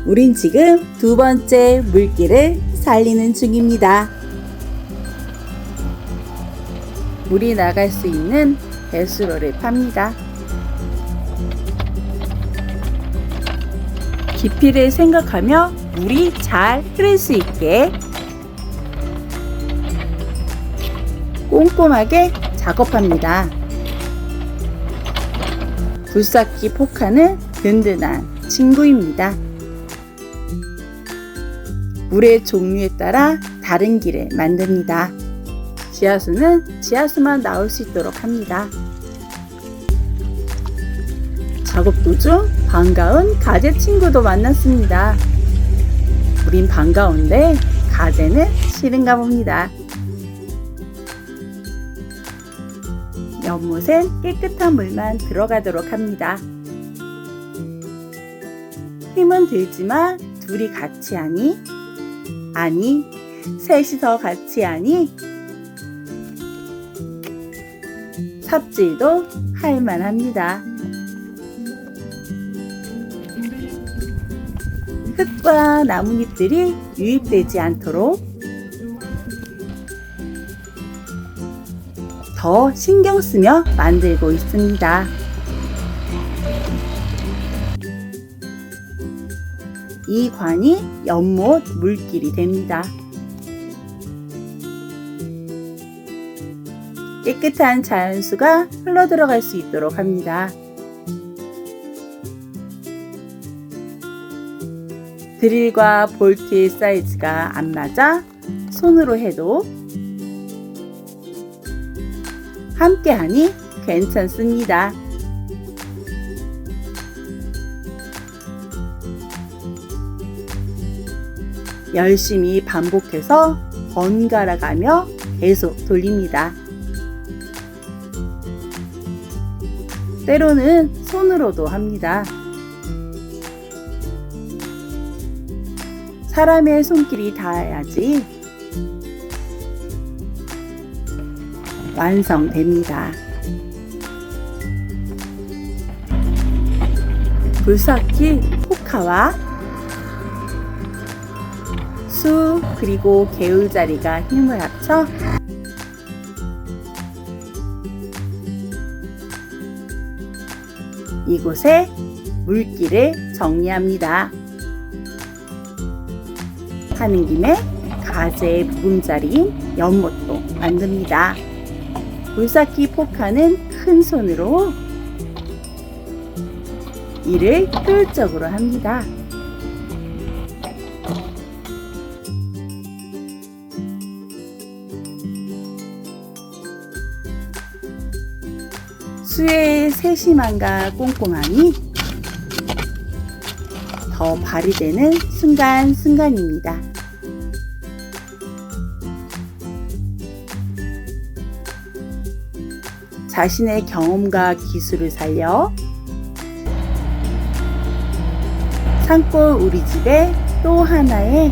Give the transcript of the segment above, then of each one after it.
우린 지금 두 번째 물기를 살리는 중입니다. 물이 나갈 수 있는 배수로를 팝니다. 깊이를 생각하며 물이 잘 흐를 수 있게 꼼꼼하게 작업합니다. 굴삭기 포카는 든든한 친구입니다. 물의 종류에 따라 다른 길을 만듭니다. 지하수는 지하수만 나올 수 있도록 합니다. 작업 도중 반가운 가재 친구도 만났습니다. 우린 반가운데 가재는 싫은가 봅니다. 연못엔 깨끗한 물만 들어가도록 합니다. 힘은 들지만 둘이 같이 하니? 아니, 셋이서 같이 하니? 삽질도 할만합니다. 흙과 나뭇잎들이 유입되지 않도록 더 신경 쓰며 만들고 있습니다. 이 관이 연못 물길이 됩니다. 깨끗한 자연수가 흘러들어갈 수 있도록 합니다. 드릴과 볼트의 사이즈가 안 맞아 손으로 해도 함께하니 괜찮습니다. 열심히 반복해서 번갈아 가며 계속 돌립니다. 때로는 손으로도 합니다. 사람의 손길이 닿아야지 완성됩니다. 굴삭기 포카와 수 그리고 개울자리가 힘을 합쳐 이곳에 물기를 정리합니다. 하는 김에 가재의 보금자리인 연못도 만듭니다. 굴삭기 포카는 큰 손으로 일을 효율적으로 합니다. 수의 세심함과 꼼꼼함이 더 발휘되는 순간순간입니다. 자신의 경험과 기술을 살려 산골 우리 집에 또 하나의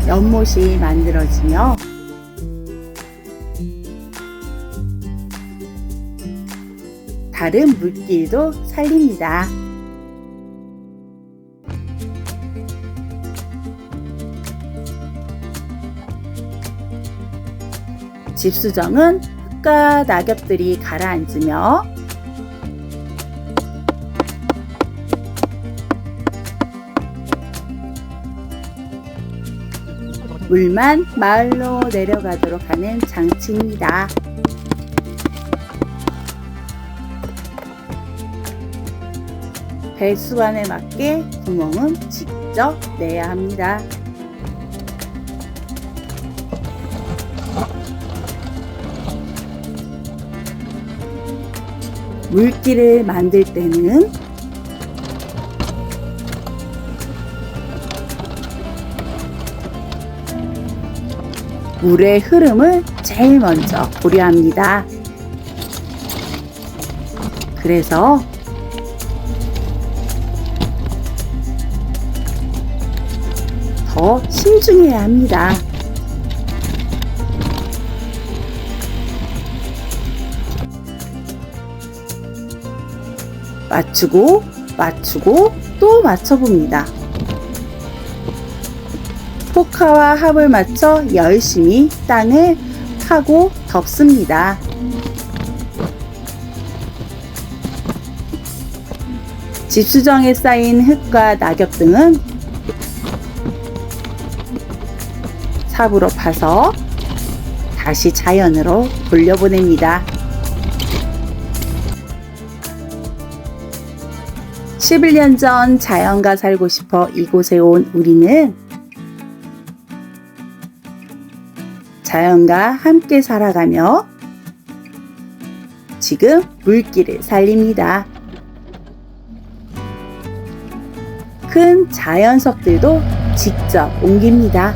연못이 만들어지며 다른 물길도 살립니다. 집수정은 흙과 낙엽들이 가라앉으며 물만 마을로 내려가도록 하는 장치입니다. 배수관에 맞게 구멍은 직접 내야 합니다. 물길을 만들 때는 물의 흐름을 제일 먼저 고려합니다. 그래서 더 신중해야 합니다. 맞추고 맞추고 또 맞춰봅니다. 포카와 합을 맞춰 열심히 땅을 파고 덮습니다. 집수정에 쌓인 흙과 낙엽 등은 삽으로 파서 다시 자연으로 돌려보냅니다. 11년 전 자연과 살고 싶어 이곳에 온 우리는 자연과 함께 살아가며 지금 물길을 살립니다. 큰 자연석들도 직접 옮깁니다.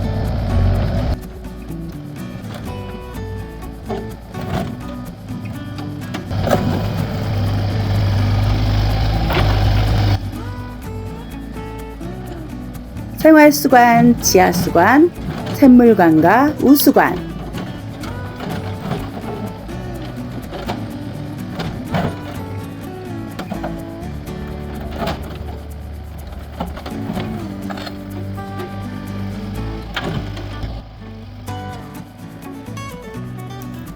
생활수관, 지하수관, 샘물관과 우수관,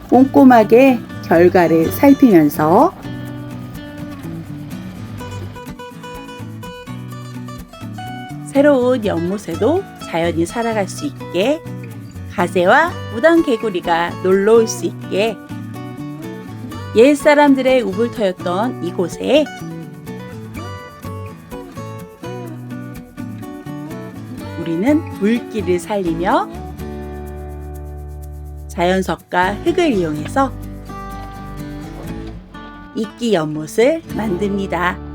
꼼꼼하게 결과를 살피면서 새로운 연못에도 자연이 살아갈 수 있게 가재와 무당 개구리가 놀러 올 수 있게 옛 사람들의 우물터였던 이곳에 우리는 물길을 살리며 자연석과 흙을 이용해서 이끼 연못을 만듭니다.